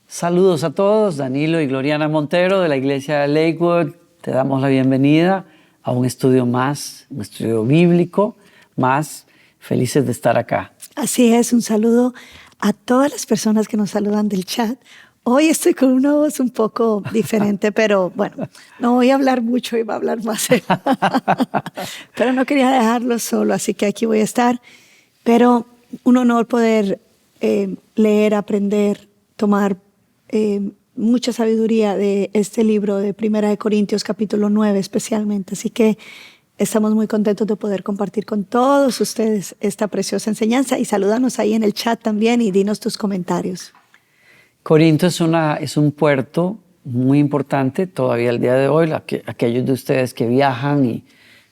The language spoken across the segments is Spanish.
Saludos a todos, Danilo y Gloriana Montero de la Iglesia de Lakewood. Te damos la bienvenida a un estudio más, un estudio bíblico más. Felices de estar acá. Así es, un saludo a todas las personas que nos saludan del chat. Hoy estoy con una voz un poco diferente, pero bueno, no voy a hablar mucho y va a hablar más. Pero no quería dejarlo solo, así que aquí voy a estar. Pero un honor poder leer, aprender, tomar mucha sabiduría de este libro de Primera de Corintios, capítulo 9 especialmente. Así que estamos muy contentos de poder compartir con todos ustedes esta preciosa enseñanza y salúdanos ahí en el chat también y dinos tus comentarios. Corinto es un puerto muy importante todavía el día de hoy. Aquellos de ustedes que viajan y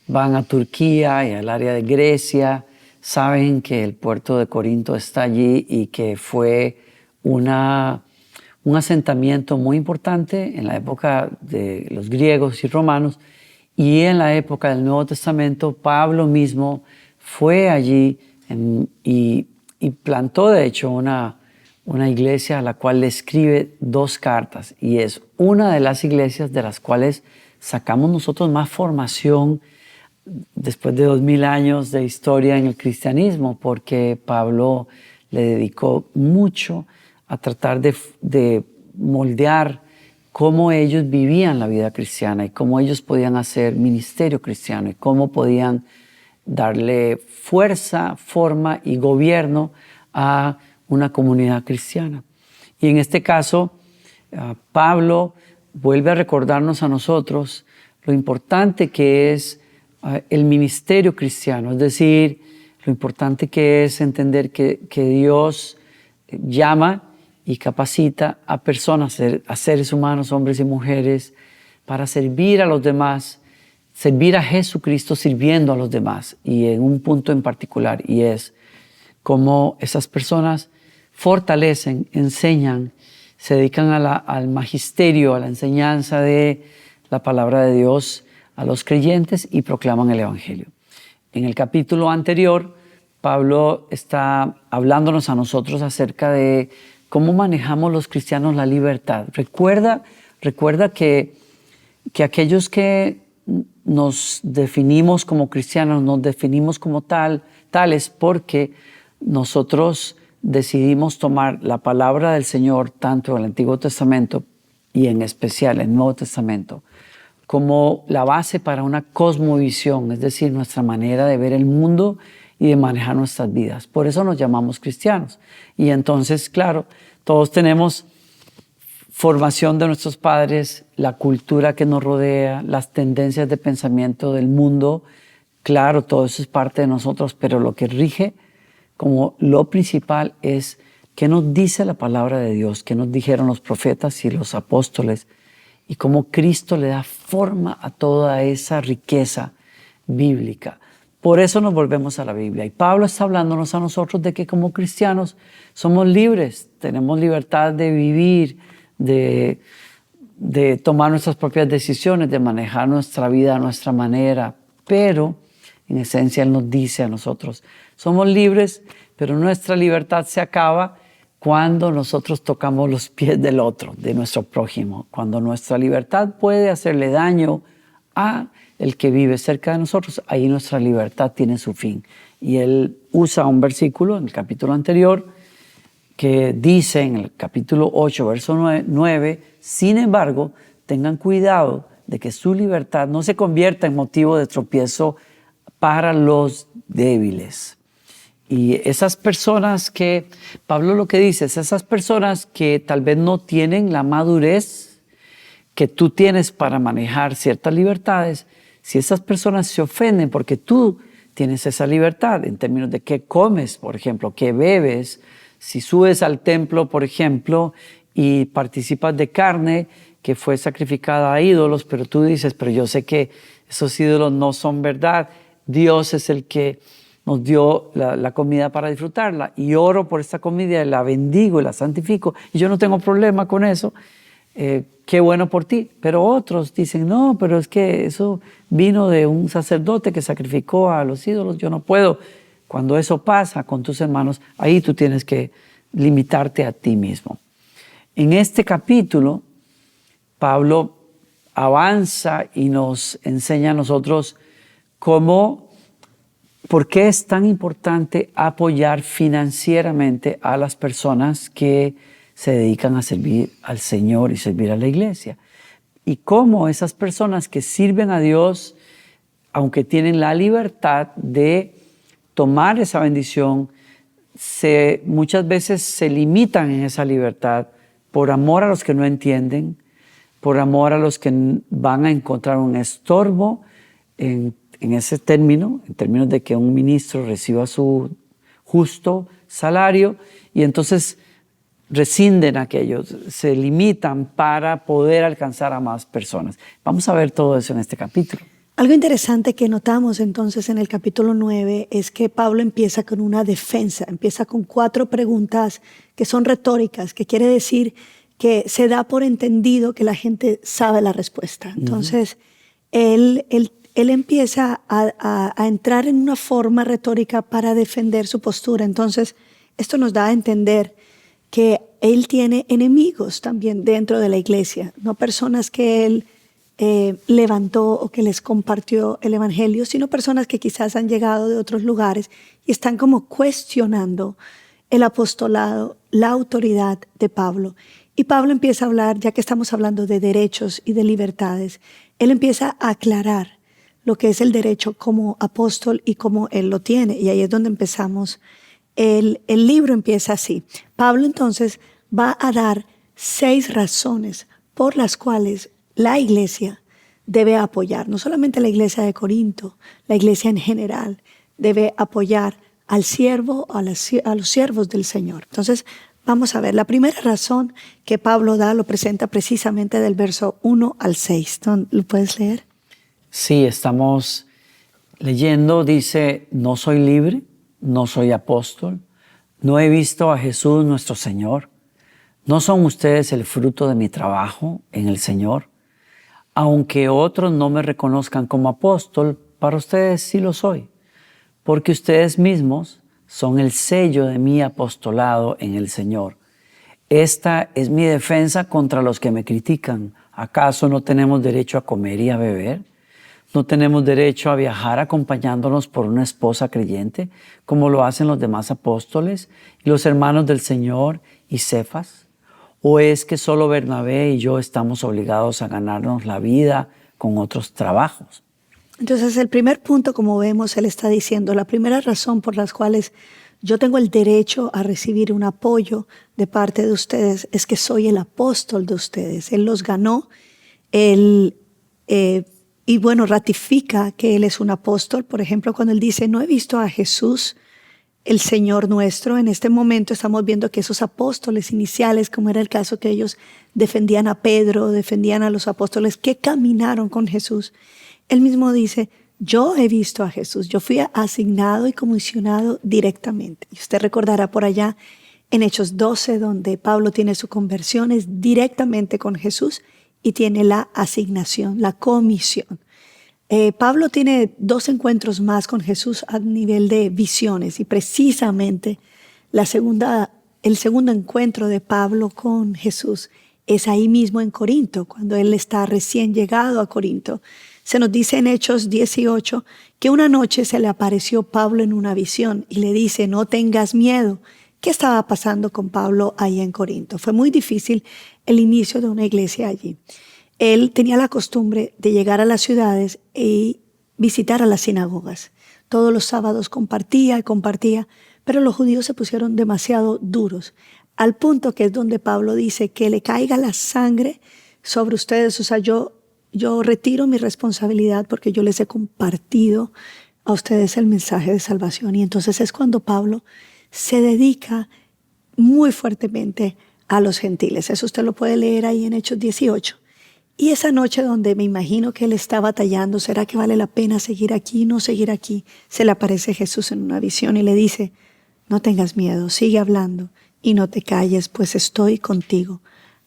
van a Turquía y al área de Grecia saben que el puerto de Corinto está allí y que fue un asentamiento muy importante en la época de los griegos y romanos, y en la época del Nuevo Testamento Pablo mismo fue allí y plantó de hecho una iglesia a la cual le escribe 2 cartas, y es una de las iglesias de las cuales sacamos nosotros más formación después de 2000 años de historia en el cristianismo, porque Pablo le dedicó mucho a tratar de moldear cómo ellos vivían la vida cristiana y cómo ellos podían hacer ministerio cristiano y cómo podían darle fuerza, forma y gobierno a una comunidad cristiana. Y en este caso, Pablo vuelve a recordarnos a nosotros lo importante que es el ministerio cristiano, es decir, lo importante que es entender que Dios llama y capacita a personas, a seres humanos, hombres y mujeres, para servir a los demás, servir a Jesucristo sirviendo a los demás. Y en un punto en particular, y es cómo esas personas fortalecen, enseñan, se dedican al magisterio, a la enseñanza de la palabra de Dios a los creyentes y proclaman el Evangelio. En el capítulo anterior, Pablo está hablándonos a nosotros acerca de cómo manejamos los cristianos la libertad. Recuerda que aquellos que nos definimos como cristianos, nos definimos como tales porque nosotros decidimos tomar la palabra del Señor, tanto en el Antiguo Testamento y en especial en el Nuevo Testamento, como la base para una cosmovisión, es decir, nuestra manera de ver el mundo y de manejar nuestras vidas. Por eso nos llamamos cristianos. Y entonces, claro, todos tenemos formación de nuestros padres, la cultura que nos rodea, las tendencias de pensamiento del mundo. Claro, todo eso es parte de nosotros, pero lo que rige como lo principal es qué nos dice la palabra de Dios, qué nos dijeron los profetas y los apóstoles, y cómo Cristo le da forma a toda esa riqueza bíblica. Por eso nos volvemos a la Biblia. Y Pablo está hablándonos a nosotros de que como cristianos somos libres, tenemos libertad de vivir, de tomar nuestras propias decisiones, de manejar nuestra vida a nuestra manera. Pero en esencia Él nos dice a nosotros, somos libres, pero nuestra libertad se acaba cuando nosotros tocamos los pies del otro, de nuestro prójimo. Cuando nuestra libertad puede hacerle daño a el que vive cerca de nosotros, ahí nuestra libertad tiene su fin. Y él usa un versículo en el capítulo anterior que dice en el capítulo 8, verso 9, sin embargo, tengan cuidado de que su libertad no se convierta en motivo de tropiezo para los débiles. Y esas personas que, Pablo lo que dice es esas personas que tal vez no tienen la madurez que tú tienes para manejar ciertas libertades, si esas personas se ofenden porque tú tienes esa libertad en términos de qué comes, por ejemplo, qué bebes, si subes al templo, por ejemplo, y participas de carne que fue sacrificada a ídolos, pero tú dices, pero yo sé que esos ídolos no son verdad, Dios es el que nos dio la comida para disfrutarla y oro por esta comida y la bendigo y la santifico y yo no tengo problema con eso, qué bueno por ti. Pero otros dicen, no, pero es que eso vino de un sacerdote que sacrificó a los ídolos, yo no puedo. Cuando eso pasa con tus hermanos, ahí tú tienes que limitarte a ti mismo. En este capítulo, Pablo avanza y nos enseña a nosotros por qué es tan importante apoyar financieramente a las personas que se dedican a servir al Señor y servir a la iglesia. Y cómo esas personas que sirven a Dios, aunque tienen la libertad de tomar esa bendición, muchas veces se limitan en esa libertad por amor a los que no entienden, por amor a los que van a encontrar un estorbo en ese término, en términos de que un ministro reciba su justo salario, y entonces rescinden aquellos, se limitan para poder alcanzar a más personas. Vamos a ver todo eso en este capítulo. Algo interesante que notamos entonces en el capítulo 9 es que Pablo empieza con una defensa, empieza con 4 preguntas que son retóricas, que quiere decir que se da por entendido que la gente sabe la respuesta. Entonces, él empieza a entrar en una forma retórica para defender su postura. Entonces, esto nos da a entender que él tiene enemigos también dentro de la iglesia, no personas que él levantó o que les compartió el evangelio, sino personas que quizás han llegado de otros lugares y están como cuestionando el apostolado, la autoridad de Pablo. Y Pablo empieza a hablar, ya que estamos hablando de derechos y de libertades, él empieza a aclarar lo que es el derecho como apóstol y cómo él lo tiene. Y ahí es donde empezamos. El libro empieza así. Pablo entonces va a dar 6 razones por las cuales la iglesia debe apoyar, no solamente la iglesia de Corinto, la iglesia en general debe apoyar al siervo, a los siervos del Señor. Entonces, vamos a ver, la primera razón que Pablo da lo presenta precisamente del verso 1 al 6. ¿Lo puedes leer? Sí, estamos leyendo, dice, no soy libre, no soy apóstol, no he visto a Jesús nuestro Señor. ¿No son ustedes el fruto de mi trabajo en el Señor? Aunque otros no me reconozcan como apóstol, para ustedes sí lo soy, porque ustedes mismos son el sello de mi apostolado en el Señor. Esta es mi defensa contra los que me critican. ¿Acaso no tenemos derecho a comer y a beber? ¿No tenemos derecho a viajar acompañándonos por una esposa creyente, como lo hacen los demás apóstoles y los hermanos del Señor y Cefas? ¿O es que solo Bernabé y yo estamos obligados a ganarnos la vida con otros trabajos? Entonces, el primer punto, como vemos, él está diciendo, la primera razón por las cuales yo tengo el derecho a recibir un apoyo de parte de ustedes es que soy el apóstol de ustedes. Él los ganó, y bueno, ratifica que él es un apóstol. Por ejemplo, cuando él dice, no he visto a Jesús, el Señor nuestro. En este momento estamos viendo que esos apóstoles iniciales, como era el caso que ellos defendían a Pedro, defendían a los apóstoles que caminaron con Jesús, él mismo dice, yo he visto a Jesús, yo fui asignado y comisionado directamente. Y usted recordará por allá en Hechos 12, donde Pablo tiene su conversión, es directamente con Jesús y tiene la asignación, la comisión. Pablo tiene 2 encuentros más con Jesús a nivel de visiones, y precisamente el segundo encuentro de Pablo con Jesús es ahí mismo en Corinto, cuando él está recién llegado a Corinto. Se nos dice en Hechos 18 que una noche se le apareció Pablo en una visión y le dice, no tengas miedo. ¿Qué estaba pasando con Pablo ahí en Corinto? Fue muy difícil el inicio de una iglesia allí. Él tenía la costumbre de llegar a las ciudades y visitar a las sinagogas. Todos los sábados compartía, pero los judíos se pusieron demasiado duros, al punto que es donde Pablo dice que le caiga la sangre sobre ustedes. O sea, yo retiro mi responsabilidad porque yo les he compartido a ustedes el mensaje de salvación. Y entonces es cuando Pablo se dedica muy fuertemente a los gentiles. Eso usted lo puede leer ahí en Hechos 18. Y esa noche donde me imagino que él está batallando, ¿será que vale la pena seguir aquí, no seguir aquí? Se le aparece Jesús en una visión y le dice, no tengas miedo, sigue hablando y no te calles, pues estoy contigo.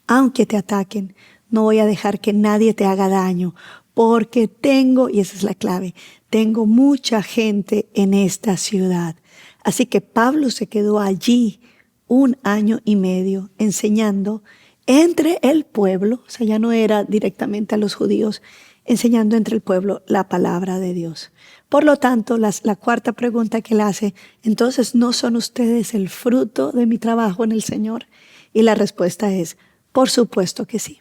Aunque te ataquen, no voy a dejar que nadie te haga daño, porque tengo, y esa es la clave, tengo mucha gente en esta ciudad. Así que Pablo se quedó allí 1 año y medio enseñando entre el pueblo, o sea, ya no era directamente a los judíos, enseñando entre el pueblo la palabra de Dios. Por lo tanto, la cuarta pregunta que él hace, entonces, ¿no son ustedes el fruto de mi trabajo en el Señor? Y la respuesta es, por supuesto que sí.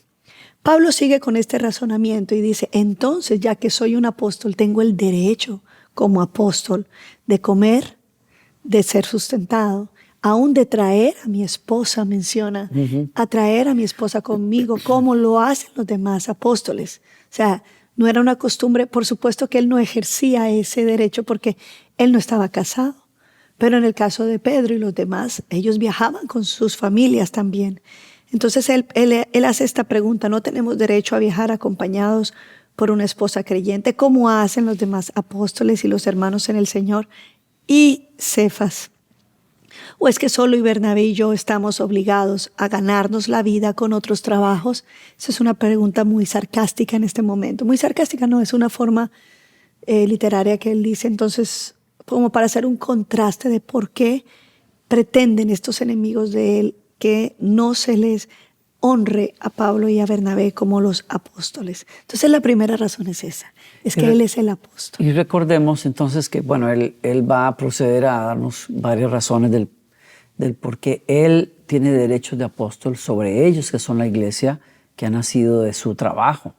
Pablo sigue con este razonamiento y dice, entonces, ya que soy un apóstol, tengo el derecho como apóstol de comer, de ser sustentado, aún de traer a mi esposa, menciona, a traer a mi esposa conmigo, como lo hacen los demás apóstoles. O sea, no era una costumbre, por supuesto que él no ejercía ese derecho porque él no estaba casado. Pero en el caso de Pedro y los demás, ellos viajaban con sus familias también. Entonces él hace esta pregunta, ¿no tenemos derecho a viajar acompañados por una esposa creyente, como hacen los demás apóstoles y los hermanos en el Señor? Y Cefas, ¿o es que solo Bernabé y yo estamos obligados a ganarnos la vida con otros trabajos? Esa es una pregunta muy sarcástica en este momento. Muy sarcástica no, es una forma literaria que él dice, entonces, como para hacer un contraste de por qué pretenden estos enemigos de él que no se les honre a Pablo y a Bernabé como los apóstoles. Entonces la primera razón es esa, es que él es el apóstol. Y recordemos entonces que, bueno, él va a proceder a darnos varias razones del por qué él tiene derechos de apóstol sobre ellos, que son la iglesia que ha nacido de su trabajo.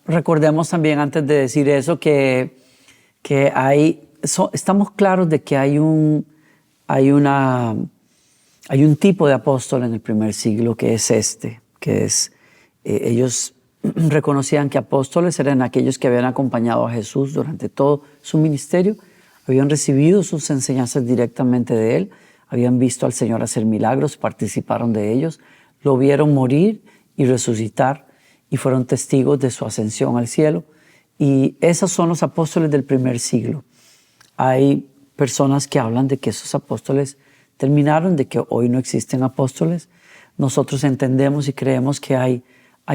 Recordemos también, antes de decir eso, que estamos claros de que hay un tipo de apóstol en el primer siglo que es ellos reconocían que apóstoles eran aquellos que habían acompañado a Jesús durante todo su ministerio, habían recibido sus enseñanzas directamente de él, habían visto al Señor hacer milagros, participaron de ellos, lo vieron morir y resucitar y fueron testigos de su ascensión al cielo. Y esos son los apóstoles del primer siglo. Hay personas que hablan de que esos apóstoles terminaron, de que hoy no existen apóstoles. Nosotros entendemos y creemos que hay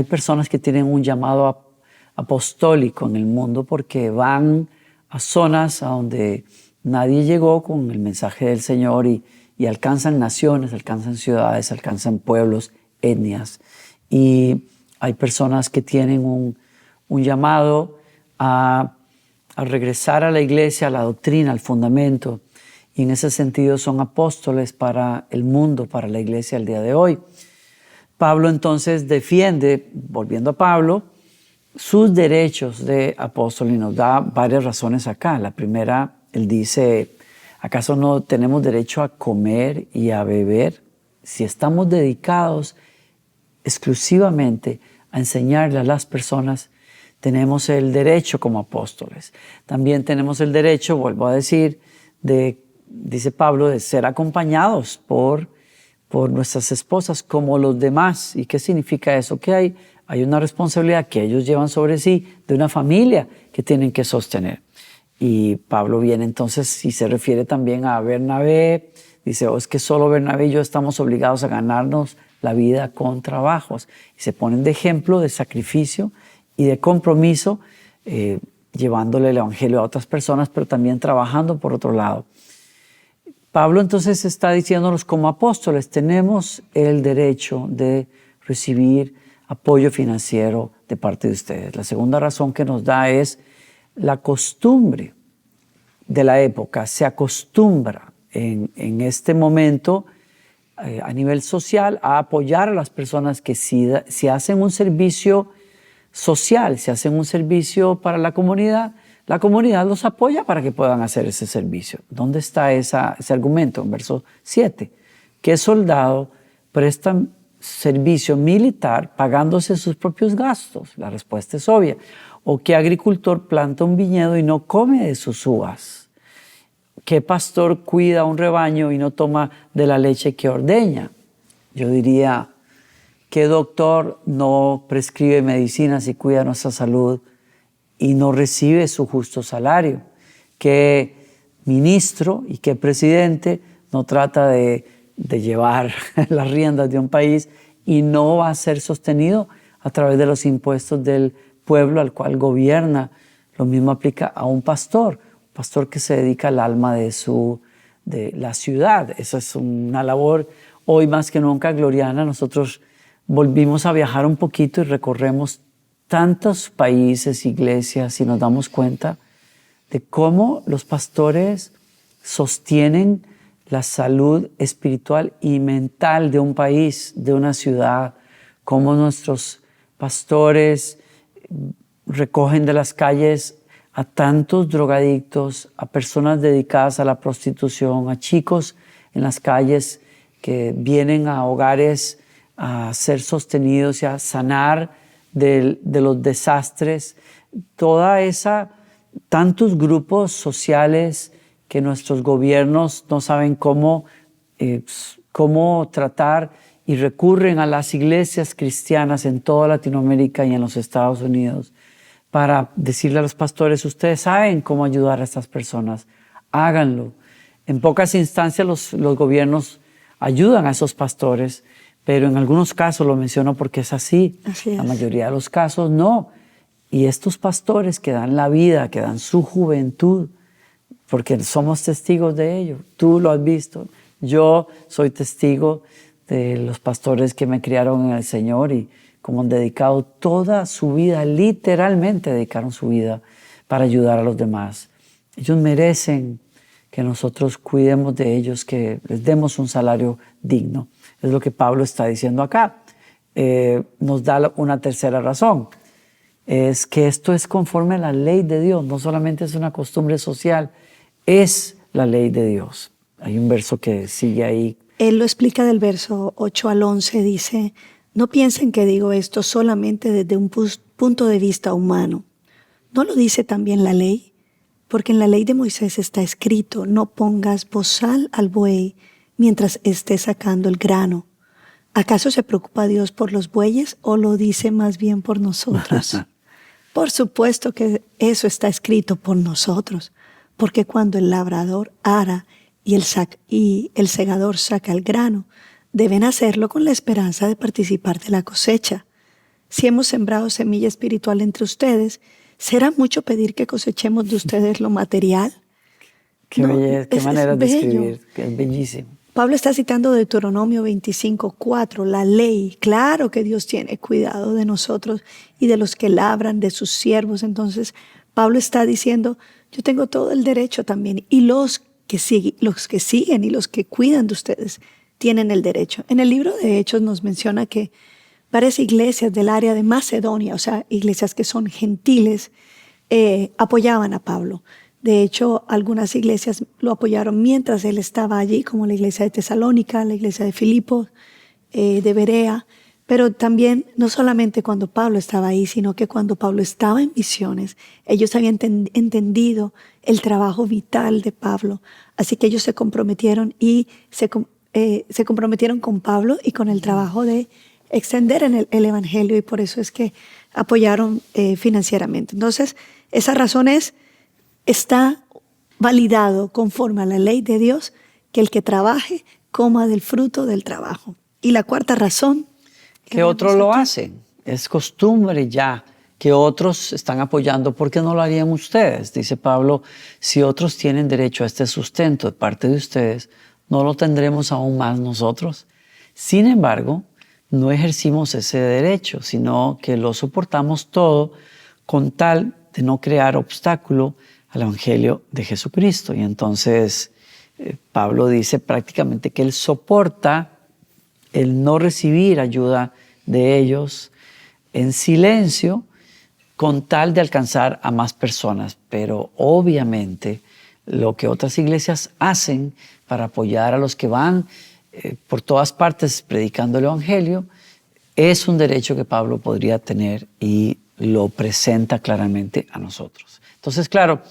personas que tienen un llamado apostólico en el mundo porque van a zonas a donde nadie llegó con el mensaje del Señor y alcanzan naciones, alcanzan ciudades, alcanzan pueblos, etnias. Y hay personas que tienen un llamado a regresar a la iglesia, a la doctrina, al fundamento. Y en ese sentido son apóstoles para el mundo, para la iglesia al día de hoy. Pablo entonces defiende, volviendo a Pablo, sus derechos de apóstol y nos da varias razones acá. La primera, él dice, ¿acaso no tenemos derecho a comer y a beber? Si estamos dedicados exclusivamente a enseñarle a las personas, tenemos el derecho como apóstoles. También tenemos el derecho, vuelvo a decir, dice Pablo, de ser acompañados por nuestras esposas como los demás. ¿Y qué significa eso? Que hay una responsabilidad que ellos llevan sobre sí de una familia que tienen que sostener. Y Pablo viene entonces y se refiere también a Bernabé. Dice, es que solo Bernabé y yo estamos obligados a ganarnos la vida con trabajos. Y se ponen de ejemplo de sacrificio y de compromiso, llevándole el evangelio a otras personas, pero también trabajando por otro lado. Pablo entonces está diciéndonos como apóstoles, tenemos el derecho de recibir apoyo financiero de parte de ustedes. La segunda razón que nos da es la costumbre de la época. Se acostumbra en este momento a nivel social a apoyar a las personas que si hacen un servicio social, si hacen un servicio para la comunidad los apoya para que puedan hacer ese servicio. ¿Dónde está ese argumento? En verso 7. ¿Qué soldado presta servicio militar pagándose sus propios gastos? La respuesta es obvia. ¿O qué agricultor planta un viñedo y no come de sus uvas? ¿Qué pastor cuida un rebaño y no toma de la leche que ordeña? Yo diría, ¿qué doctor no prescribe medicinas y cuida nuestra salud y no recibe su justo salario? ¿Qué ministro y qué presidente no trata de llevar las riendas de un país y no va a ser sostenido a través de los impuestos del pueblo al cual gobierna? Lo mismo aplica a un pastor que se dedica al alma de la ciudad. Esa es una labor hoy más que nunca gloriana. Nosotros volvimos a viajar un poquito y recorremos tantos países, iglesias, y nos damos cuenta de cómo los pastores sostienen la salud espiritual y mental de un país, de una ciudad, cómo nuestros pastores recogen de las calles a tantos drogadictos, a personas dedicadas a la prostitución, a chicos en las calles que vienen a hogares a ser sostenidos y a sanar de los desastres. Tantos grupos sociales que nuestros gobiernos no saben cómo tratar y recurren a las iglesias cristianas en toda Latinoamérica y en los Estados Unidos para decirle a los pastores: ustedes saben cómo ayudar a estas personas, háganlo. En pocas instancias los gobiernos ayudan a esos pastores, pero en algunos casos, lo menciono porque es así. Así es. La mayoría de los casos no. Y estos pastores que dan la vida, que dan su juventud, porque somos testigos de ello, tú lo has visto, yo soy testigo de los pastores que me criaron en el Señor y como han dedicado toda su vida, literalmente dedicaron su vida para ayudar a los demás. Ellos merecen que nosotros cuidemos de ellos, que les demos un salario digno. Es lo que Pablo está diciendo acá. Nos da una tercera razón. Es que esto es conforme a la ley de Dios, no solamente es una costumbre social, es la ley de Dios. Hay un verso que sigue ahí. Él lo explica del verso 8 al 11, dice: no piensen que digo esto solamente desde un punto de vista humano. ¿No lo dice también la ley? Porque en la ley de Moisés está escrito: no pongas bozal al buey mientras esté sacando el grano. ¿Acaso se preocupa Dios por los bueyes o lo dice más bien por nosotros? Por supuesto que eso está escrito por nosotros, porque cuando el labrador ara y el segador saca el grano, deben hacerlo con la esperanza de participar de la cosecha. Si hemos sembrado semilla espiritual entre ustedes, ¿será mucho pedir que cosechemos de ustedes lo material? Qué manera de escribir, que es bellísimo. Pablo está citando Deuteronomio 25:4, la ley. Claro que Dios tiene cuidado de nosotros y de los que labran, de sus siervos. Entonces, Pablo está diciendo: yo tengo todo el derecho también, y los que siguen y los que cuidan de ustedes tienen el derecho. En el libro de Hechos nos menciona que varias iglesias del área de Macedonia, o sea, iglesias que son gentiles, apoyaban a Pablo. De hecho, algunas iglesias lo apoyaron mientras él estaba allí, como la iglesia de Tesalónica, la iglesia de Filipos, de Berea. Pero también, no solamente cuando Pablo estaba ahí, sino que cuando Pablo estaba en misiones, ellos habían entendido el trabajo vital de Pablo. Así que ellos se comprometieron se comprometieron con Pablo y con el trabajo de extender el evangelio, y por eso es que apoyaron financieramente. Entonces, esa razón está validado conforme a la ley de Dios que el que trabaje coma del fruto del trabajo. Y la cuarta razón, que otros lo hacen. Es costumbre ya que otros están apoyando. ¿Por qué no lo harían ustedes? Dice Pablo: si otros tienen derecho a este sustento de parte de ustedes, ¿no lo tendremos aún más nosotros? Sin embargo, no ejercimos ese derecho, sino que lo soportamos todo con tal de no crear obstáculo al Evangelio de Jesucristo. Y entonces Pablo dice prácticamente que él soporta el no recibir ayuda de ellos en silencio con tal de alcanzar a más personas. Pero obviamente lo que otras iglesias hacen para apoyar a los que van por todas partes predicando el Evangelio es un derecho que Pablo podría tener y lo presenta claramente a nosotros. Entonces, claro,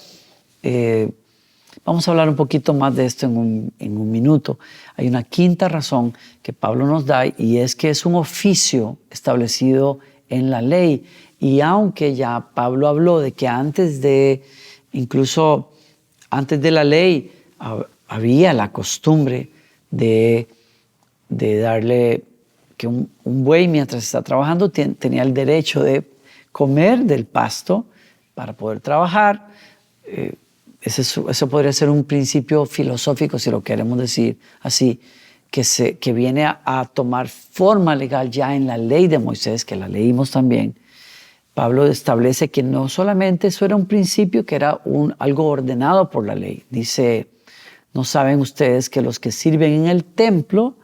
vamos a hablar un poquito más de esto en un minuto. Hay una quinta razón que Pablo nos da, y es que es un oficio establecido en la ley. Y aunque ya Pablo habló de que incluso antes de la ley había la costumbre de darle que un buey, mientras está trabajando, tenía el derecho de comer del pasto para poder trabajar. Eso podría ser un principio filosófico, si lo queremos decir así. que viene a tomar forma legal ya en la ley de Moisés, que la leímos también, Pablo establece que no solamente eso era un principio, que era algo ordenado por la ley. Dice, ¿no saben ustedes que los que sirven en el templo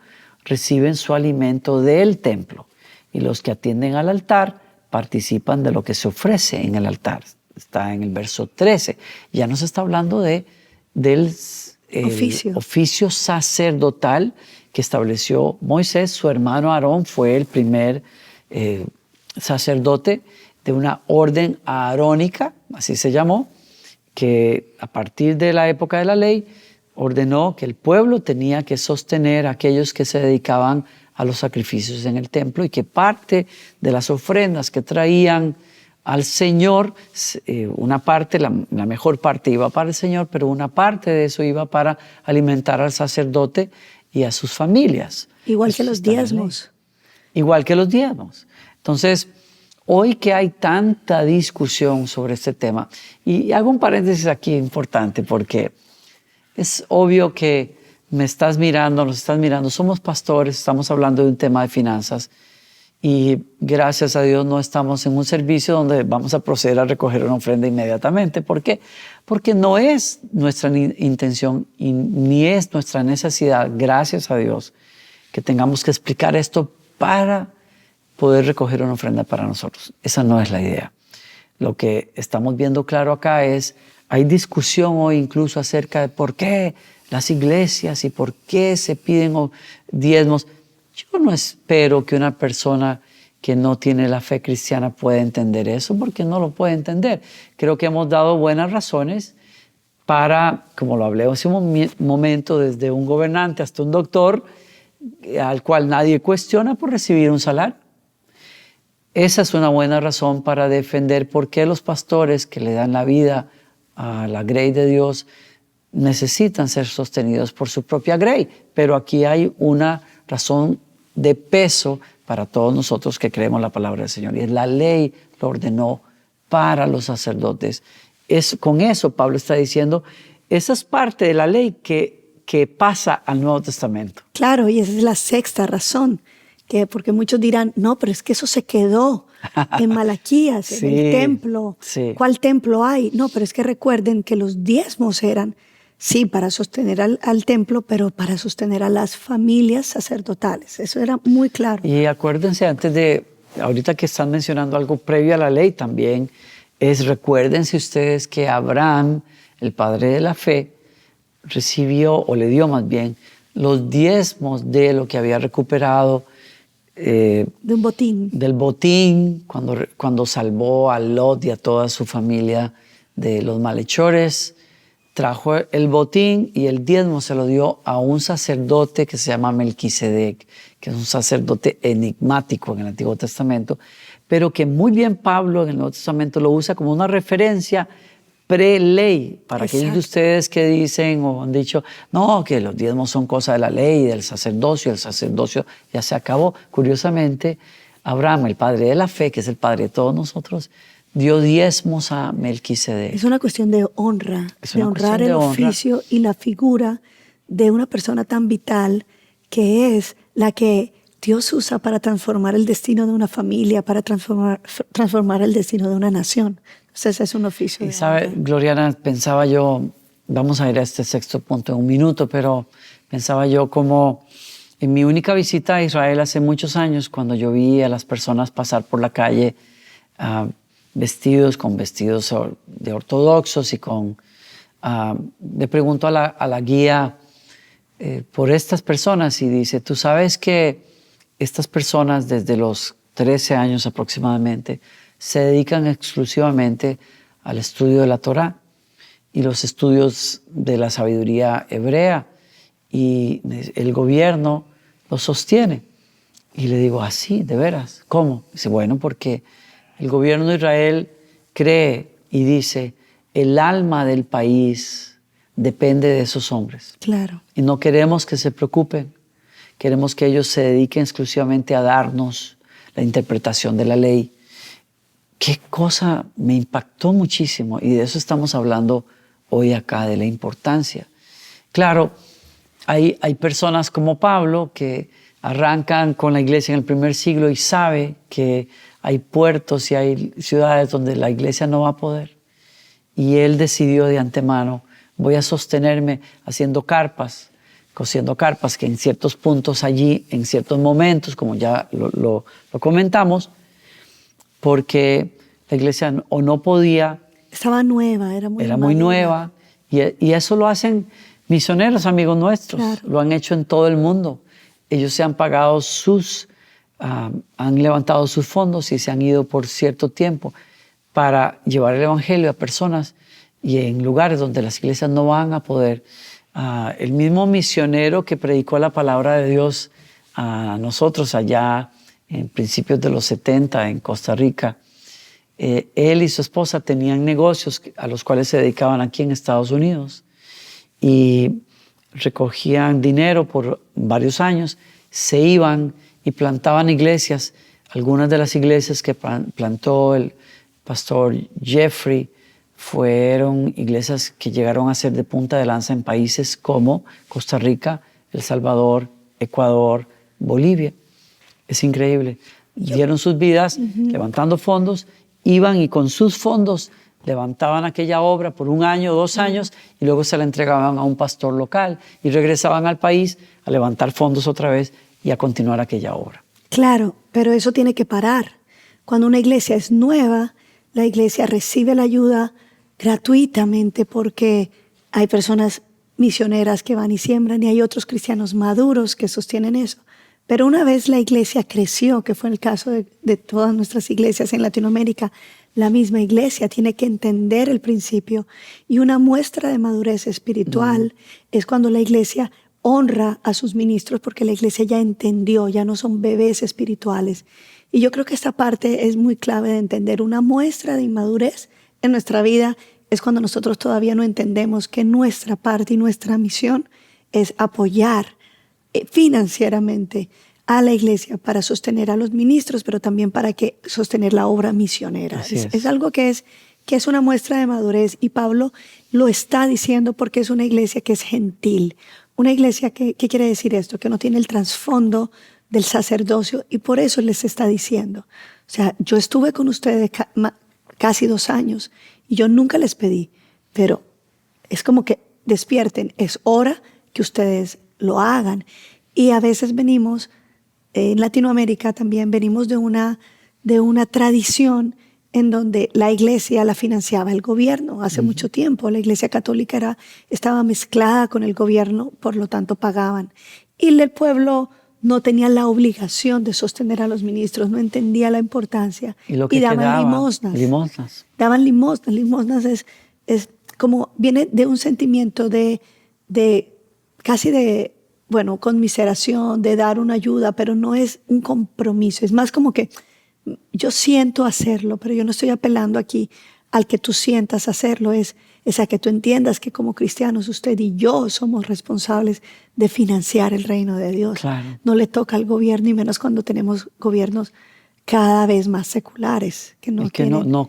reciben su alimento del templo? Y los que atienden al altar participan de lo que se ofrece en el altar. Está en el verso 13. Ya nos está hablando del oficio sacerdotal que estableció Moisés. Su hermano Aarón fue el primer sacerdote de una orden arónica, así se llamó, que a partir de la época de la ley ordenó que el pueblo tenía que sostener a aquellos que se dedicaban a los sacrificios en el templo y que parte de las ofrendas que traían al Señor, una parte, la mejor parte iba para el Señor, pero una parte de eso iba para alimentar al sacerdote y a sus familias. Igual que los diezmos. Igual que los diezmos. Entonces, hoy que hay tanta discusión sobre este tema, y hago un paréntesis aquí importante porque es obvio que nos estás mirando, somos pastores, estamos hablando de un tema de finanzas y gracias a Dios no estamos en un servicio donde vamos a proceder a recoger una ofrenda inmediatamente. ¿Por qué? Porque no es nuestra intención y ni es nuestra necesidad, gracias a Dios, que tengamos que explicar esto para poder recoger una ofrenda para nosotros. Esa no es la idea. Lo que estamos viendo claro acá es, hay discusión hoy incluso acerca de por qué las iglesias y por qué se piden diezmos. Yo no espero que una persona que no tiene la fe cristiana pueda entender eso, porque no lo puede entender. Creo que hemos dado buenas razones para, como lo hablé hace un momento, desde un gobernante hasta un doctor, al cual nadie cuestiona por recibir un salario. Esa es una buena razón para defender por qué los pastores que le dan la vida a la grey de Dios necesitan ser sostenidos por su propia grey. Pero aquí hay una razón de peso para todos nosotros que creemos la palabra del Señor. Y es la ley lo ordenó para los sacerdotes. Con eso Pablo está diciendo, esa es parte de la ley que pasa al Nuevo Testamento. Claro, y esa es la sexta razón. Porque muchos dirán, no, pero es que eso se quedó en Malaquías, Sí, en el templo. sí. ¿Cuál templo hay? No, pero es que recuerden que los diezmos eran, sí, para sostener al templo, pero para sostener a las familias sacerdotales. Eso era muy claro. Y acuérdense, ahorita que están mencionando algo previo a la ley también, recuérdense ustedes que Abraham, el padre de la fe, recibió, o le dio más bien, los diezmos de lo que había recuperado de un botín. Del botín, cuando salvó a Lot y a toda su familia de los malhechores, trajo el botín y el diezmo se lo dio a un sacerdote que se llama Melquisedec, que es un sacerdote enigmático en el Antiguo Testamento, pero que muy bien Pablo en el Nuevo Testamento lo usa como una referencia pre-ley, para aquellos de ustedes que dicen o han dicho, no, que los diezmos son cosa de la ley y del sacerdocio, el sacerdocio ya se acabó. Curiosamente, Abraham, el padre de la fe, que es el padre de todos nosotros, dio diezmos a Melquisedec. Es una cuestión de honra, de honrar el oficio y la figura de una persona tan vital que es la que Dios usa para transformar el destino de una familia, para transformar el destino de una nación. Entonces es un oficio. Y sabe, Gloriana, pensaba yo, vamos a ir a este sexto punto en un minuto, pero pensaba yo como en mi única visita a Israel hace muchos años, cuando yo vi a las personas pasar por la calle vestidos de ortodoxos y le pregunto a la guía por estas personas y dice, tú sabes que estas personas desde los 13 años aproximadamente se dedican exclusivamente al estudio de la Torá y los estudios de la sabiduría hebrea y el gobierno los sostiene. Y le digo, ¿así? ¿De veras? ¿Cómo? Dice, bueno, porque el gobierno de Israel cree y dice, el alma del país depende de esos hombres. Claro. Y no queremos que se preocupen. Queremos que ellos se dediquen exclusivamente a darnos la interpretación de la ley. Qué cosa me impactó muchísimo y de eso estamos hablando hoy acá, de la importancia. Claro, hay personas como Pablo que arrancan con la iglesia en el primer siglo y sabe que hay puertos y hay ciudades donde la iglesia no va a poder. Y él decidió de antemano, voy a sostenerme haciendo carpas, cosiendo carpas, que en ciertos puntos allí, en ciertos momentos, como ya lo comentamos, porque la iglesia o no podía. Estaba nueva, era muy nueva. Y eso lo hacen misioneros, amigos nuestros. Claro. Lo han hecho en todo el mundo. Ellos se han pagado han levantado sus fondos y se han ido por cierto tiempo para llevar el evangelio a personas y en lugares donde las iglesias no van a poder. El mismo misionero que predicó la palabra de Dios a nosotros allá en principios de los 70 en Costa Rica, él y su esposa tenían negocios a los cuales se dedicaban aquí en Estados Unidos y recogían dinero por varios años, se iban y plantaban iglesias. Algunas de las iglesias que plantó el pastor Jeffrey fueron iglesias que llegaron a ser de punta de lanza en países como Costa Rica, El Salvador, Ecuador, Bolivia. Es increíble. Dieron sus vidas levantando fondos, iban y con sus fondos levantaban aquella obra por 1 año, 2 años y luego se la entregaban a un pastor local y regresaban al país a levantar fondos otra vez y a continuar aquella obra. Claro, pero eso tiene que parar. Cuando una iglesia es nueva, la iglesia recibe la ayuda gratuitamente porque hay personas misioneras que van y siembran y hay otros cristianos maduros que sostienen eso. Pero una vez la iglesia creció, que fue el caso de todas nuestras iglesias en Latinoamérica, la misma iglesia tiene que entender el principio. Y una muestra de madurez espiritual es cuando la iglesia honra a sus ministros porque la iglesia ya entendió, ya no son bebés espirituales. Y yo creo que esta parte es muy clave de entender. Una muestra de inmadurez en nuestra vida es cuando nosotros todavía no entendemos que nuestra parte y nuestra misión es apoyar financieramente a la iglesia para sostener a los ministros, pero también para sostener la obra misionera. Es algo que es una muestra de madurez y Pablo lo está diciendo porque es una iglesia que es gentil. Una iglesia ¿qué quiere decir esto? Que no tiene el trasfondo del sacerdocio y por eso les está diciendo. O sea, yo estuve con ustedes casi 2 años y yo nunca les pedí, pero es como que despierten, es hora que ustedes lo hagan. Y a veces venimos, en Latinoamérica también venimos de una tradición en donde la iglesia la financiaba el gobierno. Hace mucho tiempo la iglesia católica estaba mezclada con el gobierno, por lo tanto pagaban. Y el pueblo no tenía la obligación de sostener a los ministros, no entendía la importancia. Y daban limosnas. Daban limosnas. Limosnas es como, viene de un sentimiento de casi de, conmiseración, de dar una ayuda, pero no es un compromiso. Es más como que yo siento hacerlo, pero yo no estoy apelando aquí al que tú sientas hacerlo, es a que tú entiendas que como cristianos usted y yo somos responsables de financiar el reino de Dios. Claro. No le toca al gobierno y menos cuando tenemos gobiernos cada vez más seculares. Que no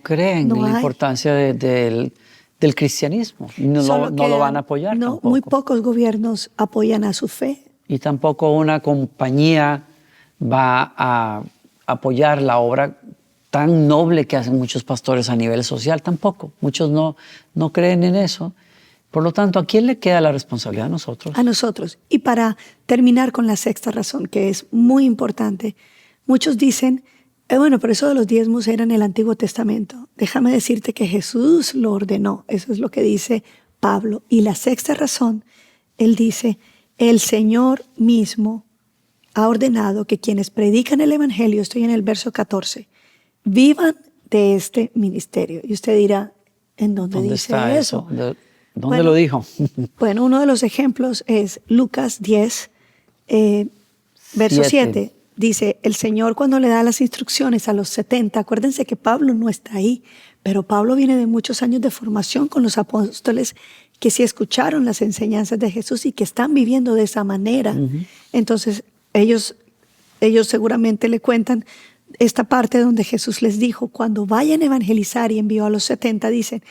creen en la importancia del cristianismo. No lo van a apoyar tampoco. Muy pocos gobiernos apoyan a su fe. Y tampoco una compañía va a apoyar la obra tan noble que hacen muchos pastores a nivel social, tampoco. Muchos no creen en eso. Por lo tanto, ¿a quién le queda la responsabilidad? A nosotros. A nosotros. Y para terminar con la 6ª razón, que es muy importante, muchos dicen, pero eso de los diezmos era en el Antiguo Testamento. Déjame decirte que Jesús lo ordenó. Eso es lo que dice Pablo. Y la 6ª razón, él dice, el Señor mismo ha ordenado que quienes predican el Evangelio, estoy en el verso 14, vivan de este ministerio. Y usted dirá, ¿en dónde dice está eso? ¿Dónde lo dijo? Bueno, uno de los ejemplos es Lucas 10, verso 7. Dice, el Señor cuando le da las instrucciones a los 70, acuérdense que Pablo no está ahí, pero Pablo viene de muchos años de formación con los apóstoles que sí escucharon las enseñanzas de Jesús y que están viviendo de esa manera. Entonces, ellos seguramente le cuentan esta parte donde Jesús les dijo, cuando vayan a evangelizar y envió a los 70, dicen,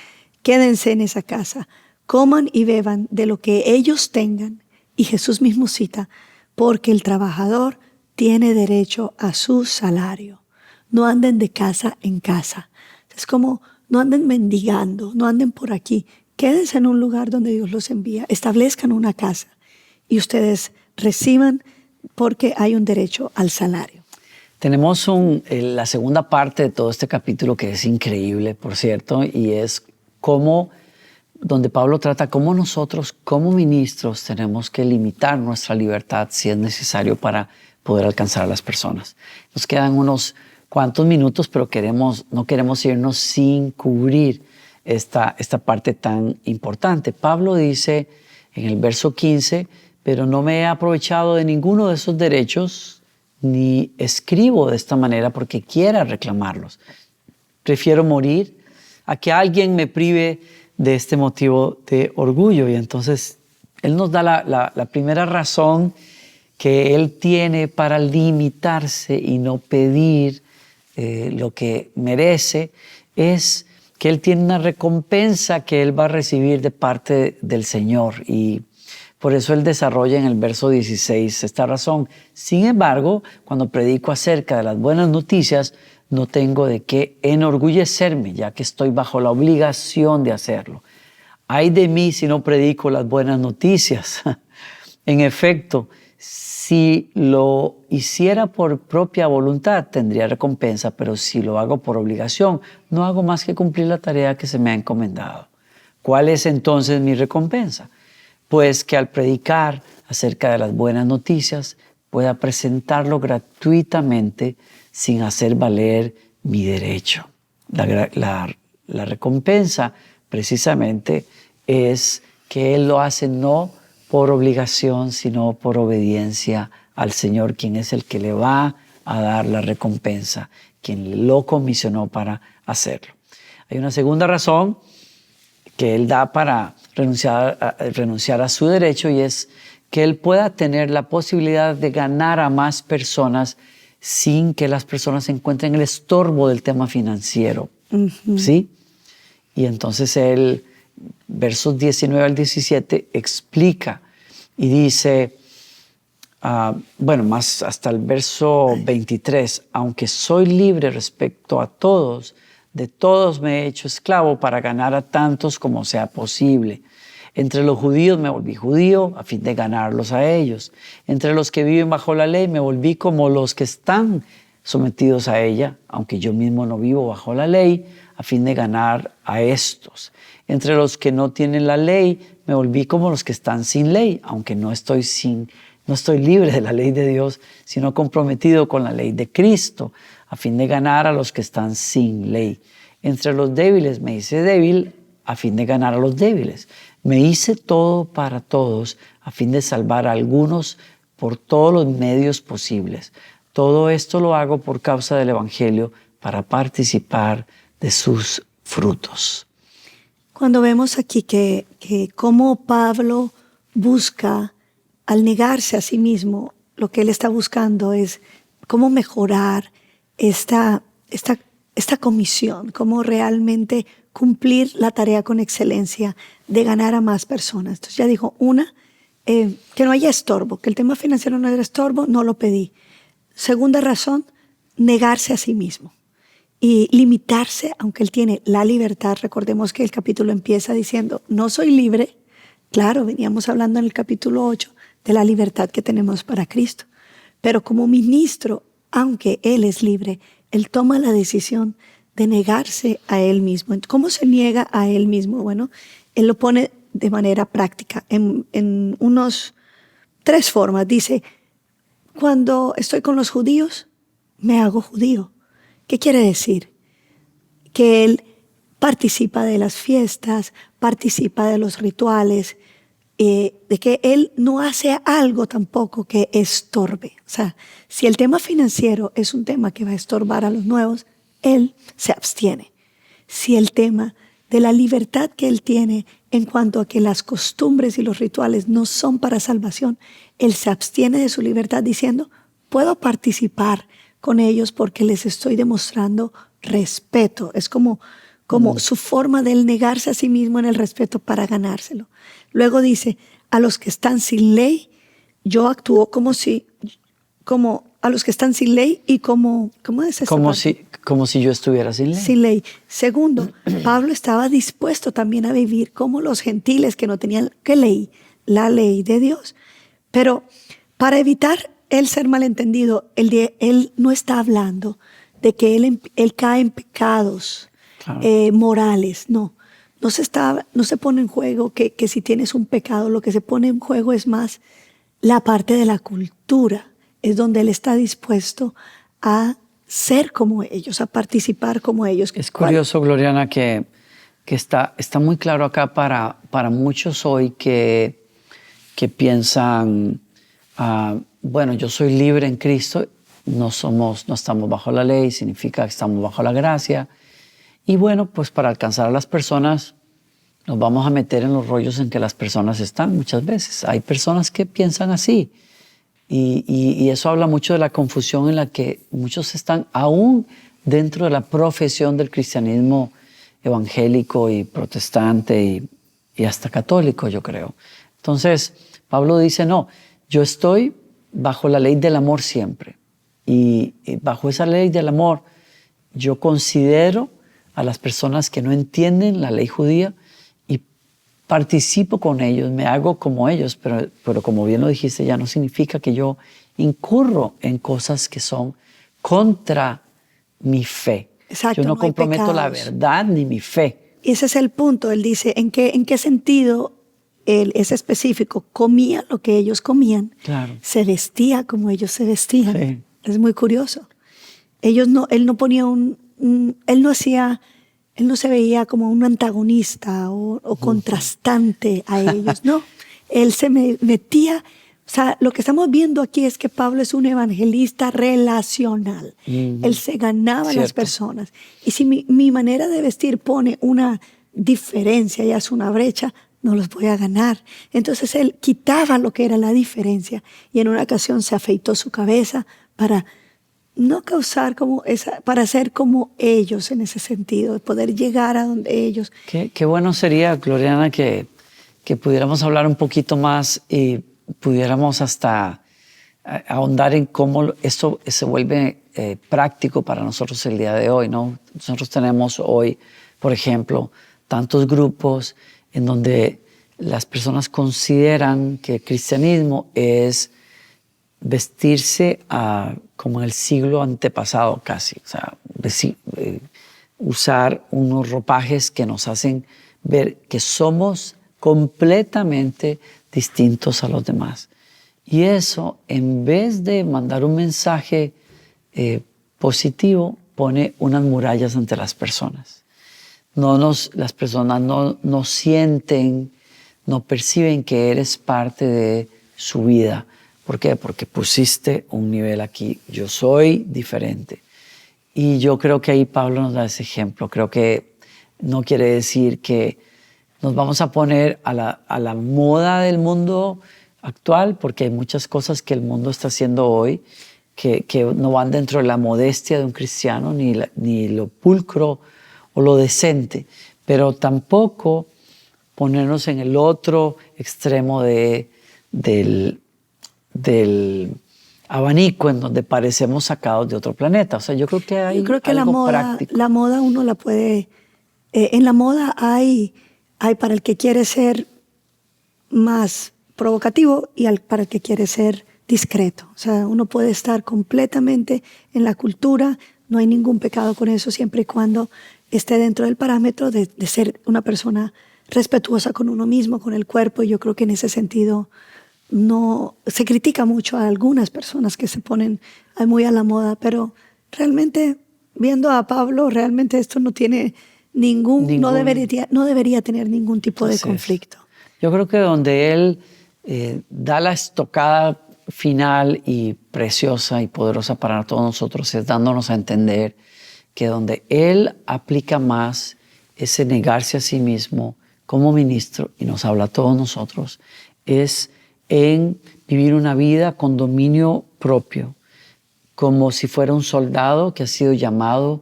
quédense en esa casa, coman y beban de lo que ellos tengan Y Jesús mismo cita, porque el trabajador tiene derecho a su salario. No anden de casa en casa. Es como, no anden mendigando, no anden por aquí. Quédense en un lugar donde Dios los envía, establezcan una casa y ustedes reciban porque hay un derecho al salario. Tenemos la segunda parte de todo este capítulo que es increíble, por cierto, y es donde Pablo trata cómo nosotros como ministros tenemos que limitar nuestra libertad si es necesario para poder alcanzar a las personas. Nos quedan unos cuantos minutos, pero no queremos irnos sin cubrir esta parte tan importante. Pablo dice en el verso 15, pero no me he aprovechado de ninguno de esos derechos, ni escribo de esta manera porque quiera reclamarlos. Prefiero morir a que alguien me prive de este motivo de orgullo. Y entonces él nos da la primera razón que él tiene para limitarse y no pedir lo que merece, es que él tiene una recompensa que él va a recibir de parte del Señor. Y por eso él desarrolla en el verso 16 esta razón. Sin embargo, cuando predico acerca de las buenas noticias, no tengo de qué enorgullecerme, ya que estoy bajo la obligación de hacerlo. Ay de mí si no predico las buenas noticias. En efecto, si lo hiciera por propia voluntad, tendría recompensa, pero si lo hago por obligación, no hago más que cumplir la tarea que se me ha encomendado. ¿Cuál es entonces mi recompensa? Pues que al predicar acerca de las buenas noticias pueda presentarlo gratuitamente sin hacer valer mi derecho. La recompensa precisamente es que él lo hace no por obligación, sino por obediencia al Señor, quien es el que le va a dar la recompensa, quien lo comisionó para hacerlo. Hay una segunda razón que él da para renunciar a su derecho, y es que él pueda tener la posibilidad de ganar a más personas sin que las personas encuentren el estorbo del tema financiero. Uh-huh. ¿Sí? Y entonces él, versos 19 al 17, explica y dice, más hasta el verso 23, aunque soy libre respecto a todos, de todos me he hecho esclavo para ganar a tantos como sea posible. Entre los judíos me volví judío a fin de ganarlos a ellos. Entre los que viven bajo la ley me volví como los que están sometidos a ella, aunque yo mismo no vivo bajo la ley, a fin de ganar a estos. Entre los que no tienen la ley me volví como los que están sin ley, aunque no estoy libre de la ley de Dios, sino comprometido con la ley de Cristo, a fin de ganar a los que están sin ley. Entre los débiles me hice débil a fin de ganar a los débiles. Me hice todo para todos a fin de salvar a algunos por todos los medios posibles. Todo esto lo hago por causa del Evangelio para participar de sus frutos. Cuando vemos aquí que cómo Pablo busca, al negarse a sí mismo, lo que él está buscando es cómo mejorar esta comisión, cómo realmente cumplir la tarea con excelencia de ganar a más personas. Entonces ya dijo, que no haya estorbo, que el tema financiero no era estorbo, no lo pedí. Segunda razón, negarse a sí mismo y limitarse, aunque él tiene la libertad. Recordemos que el capítulo empieza diciendo, no soy libre. Claro, veníamos hablando en el capítulo 8 de la libertad que tenemos para Cristo. Pero como ministro, aunque él es libre, él toma la decisión de negarse a él mismo. ¿Cómo se niega a él mismo? Bueno, él lo pone de manera práctica en unos 3 formas. Dice, cuando estoy con los judíos, me hago judío. ¿Qué quiere decir? Que él participa de las fiestas, participa de los rituales, de que él no hace algo tampoco que estorbe. O sea, si el tema financiero es un tema que va a estorbar a los nuevos, él se abstiene. Si el tema de la libertad que él tiene en cuanto a que las costumbres y los rituales no son para salvación, él se abstiene de su libertad diciendo, puedo participar con ellos porque les estoy demostrando respeto. Es como su forma de él negarse a sí mismo en el respeto para ganárselo. Luego dice, a los que están sin ley, yo actúo como a los que están sin ley y ¿cómo es esa parte? Como si yo estuviera sin ley. Sin ley. Segundo, Pablo estaba dispuesto también a vivir como los gentiles que no tenían ¿qué ley? La ley de Dios. Pero para evitar el ser malentendido, él no está hablando de que él cae en pecados Claro. morales. No se pone en juego que si tienes un pecado, lo que se pone en juego es más la parte de la cultura. Es donde él está dispuesto a ser como ellos, a participar como ellos. Es curioso, Gloriana, que está muy claro acá para muchos hoy que piensan, bueno, yo soy libre en Cristo, no estamos bajo la ley, significa que estamos bajo la gracia. Y bueno, pues para alcanzar a las personas nos vamos a meter en los rollos en que las personas están muchas veces. Hay personas que piensan así. Y eso habla mucho de la confusión en la que muchos están, aún dentro de la profesión del cristianismo evangélico y protestante y hasta católico, yo creo. Entonces, Pablo dice, no, yo estoy bajo la ley del amor siempre. Y bajo esa ley del amor, yo considero a las personas que no entienden la ley judía y participo con ellos, me hago como ellos, pero como bien lo dijiste, ya no significa que yo incurro en cosas que son contra mi fe. Exacto, yo no comprometo la verdad ni mi fe. Y ese es el punto. Él dice, ¿en qué sentido él es específico? Comía lo que ellos comían, Claro. se vestía como ellos se vestían. Sí. Es muy curioso. Él no ponía él no se veía como un antagonista o contrastante a ellos, no. Él se metía, o sea, lo que estamos viendo aquí es que Pablo es un evangelista relacional. Él se ganaba a las personas. Y si mi manera de vestir pone una diferencia y hace una brecha, no los voy a ganar. Entonces él quitaba lo que era la diferencia y en una ocasión se afeitó su cabeza para no causar para ser como ellos en ese sentido, poder llegar a donde ellos. Qué bueno sería, Gloriana, que pudiéramos hablar un poquito más y pudiéramos hasta ahondar en cómo esto se vuelve práctico para nosotros el día de hoy, ¿no? Nosotros tenemos hoy, por ejemplo, tantos grupos en donde las personas consideran que el cristianismo es vestirse como en el siglo antepasado casi, o sea, usar unos ropajes que nos hacen ver que somos completamente distintos a los demás. Y eso, en vez de mandar un mensaje positivo, pone unas murallas ante las personas. Las personas no sienten, no perciben que eres parte de su vida. ¿Por qué? Porque pusiste un nivel aquí. Yo soy diferente. Y yo creo que ahí Pablo nos da ese ejemplo. Creo que no quiere decir que nos vamos a poner a la moda del mundo actual, porque hay muchas cosas que el mundo está haciendo hoy que no van dentro de la modestia de un cristiano, ni lo pulcro o lo decente, pero tampoco ponernos en el otro extremo del abanico en donde parecemos sacados de otro planeta. O sea, yo creo que hay algo práctico. La moda uno la puede... en la moda hay para el que quiere ser más provocativo y para el que quiere ser discreto. O sea, uno puede estar completamente en la cultura, no hay ningún pecado con eso, siempre y cuando esté dentro del parámetro de ser una persona respetuosa con uno mismo, con el cuerpo. Y yo creo que en ese sentido no se critica mucho a algunas personas que se ponen muy a la moda, pero realmente, viendo a Pablo, realmente esto no tiene no debería tener ningún tipo de conflicto. Yo creo que donde él da la estocada final y preciosa y poderosa para todos nosotros es dándonos a entender que donde él aplica más ese negarse a sí mismo como ministro, y nos habla a todos nosotros, es en vivir una vida con dominio propio, como si fuera un soldado que ha sido llamado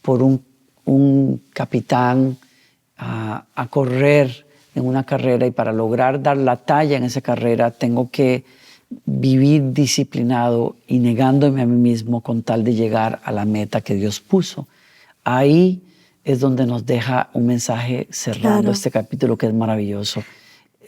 por un capitán a correr en una carrera y para lograr dar la talla en esa carrera tengo que vivir disciplinado y negándome a mí mismo con tal de llegar a la meta que Dios puso. Ahí es donde nos deja un mensaje cerrando este capítulo que es maravilloso.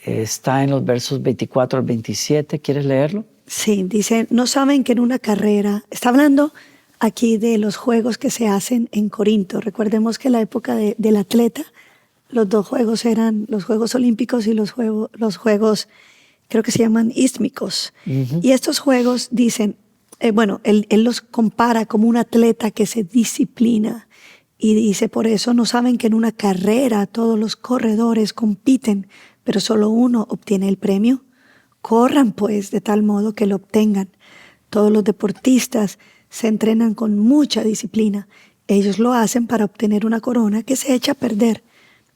Está en los versos 24 al 27. ¿Quieres leerlo? Sí, dice, no saben que en una carrera, está hablando aquí de los juegos que se hacen en Corinto. Recordemos que en la época del atleta, los dos juegos eran los Juegos Olímpicos y los juegos creo que se llaman ístmicos. Y estos juegos dicen, él los compara como un atleta que se disciplina. Y dice, por eso no saben que en una carrera todos los corredores compiten, pero solo uno obtiene el premio. Corran pues de tal modo que lo obtengan. Todos los deportistas se entrenan con mucha disciplina. Ellos lo hacen para obtener una corona que se echa a perder.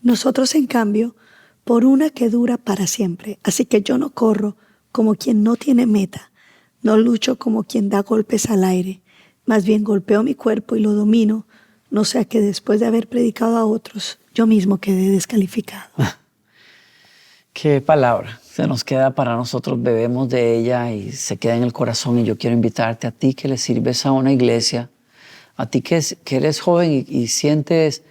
Nosotros, en cambio, por una que dura para siempre. Así que yo no corro como quien no tiene meta. No lucho como quien da golpes al aire. Más bien golpeo mi cuerpo y lo domino, no sea que después de haber predicado a otros, yo mismo quedé descalificado. Qué palabra. Se nos queda para nosotros, bebemos de ella y se queda en el corazón. Y yo quiero invitarte a ti que le sirves a una iglesia, a ti que eres joven y sientes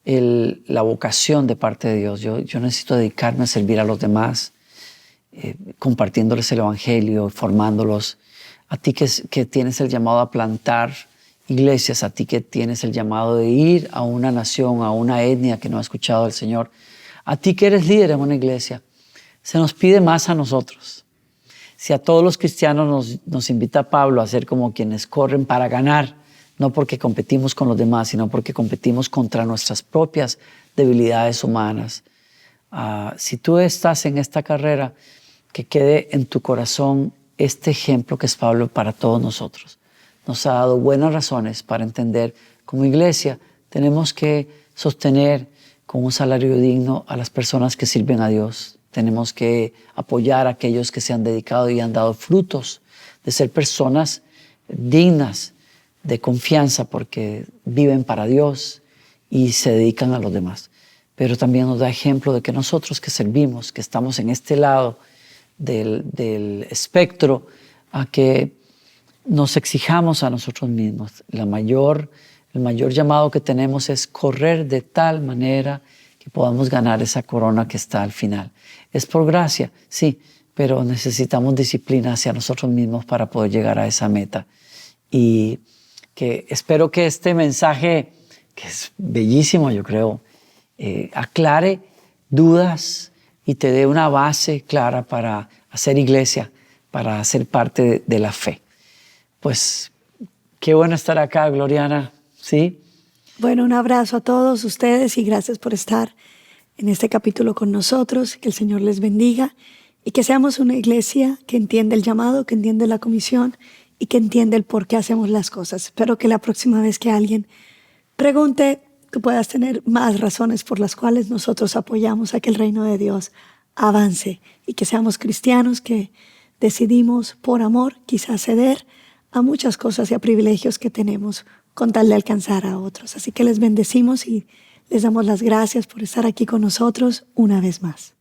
la vocación de parte de Dios. Yo necesito dedicarme a servir a los demás, compartiéndoles el evangelio, formándolos. A ti que tienes el llamado a plantar iglesias, a ti que tienes el llamado de ir a una nación, a una etnia que no ha escuchado al Señor, a ti que eres líder en una iglesia, se nos pide más a nosotros. Si a todos los cristianos nos invita Pablo a ser como quienes corren para ganar, no porque competimos con los demás, sino porque competimos contra nuestras propias debilidades humanas. Si tú estás en esta carrera, que quede en tu corazón este ejemplo que es Pablo para todos nosotros. Nos ha dado buenas razones para entender como iglesia tenemos que sostener con un salario digno a las personas que sirven a Dios. Tenemos que apoyar a aquellos que se han dedicado y han dado frutos de ser personas dignas de confianza porque viven para Dios y se dedican a los demás. Pero también nos da ejemplo de que nosotros que servimos, que estamos en este lado del espectro, a que nos exijamos a nosotros mismos. El mayor llamado que tenemos es correr de tal manera que podamos ganar esa corona que está al final. Es por gracia, sí, pero necesitamos disciplina hacia nosotros mismos para poder llegar a esa meta. Y que espero que este mensaje, que es bellísimo, yo creo, aclare dudas y te dé una base clara para hacer iglesia, para ser parte de la fe. Pues qué bueno estar acá, Gloriana, ¿sí? Bueno, un abrazo a todos ustedes y gracias por estar en este capítulo con nosotros. Que el Señor les bendiga y que seamos una iglesia que entiende el llamado, que entiende la comisión y que entiende el por qué hacemos las cosas. Espero que la próxima vez que alguien pregunte, tú puedas tener más razones por las cuales nosotros apoyamos a que el reino de Dios avance y que seamos cristianos que decidimos por amor quizás ceder a muchas cosas y a privilegios que tenemos con tal de alcanzar a otros. Así que les bendecimos y les damos las gracias por estar aquí con nosotros una vez más.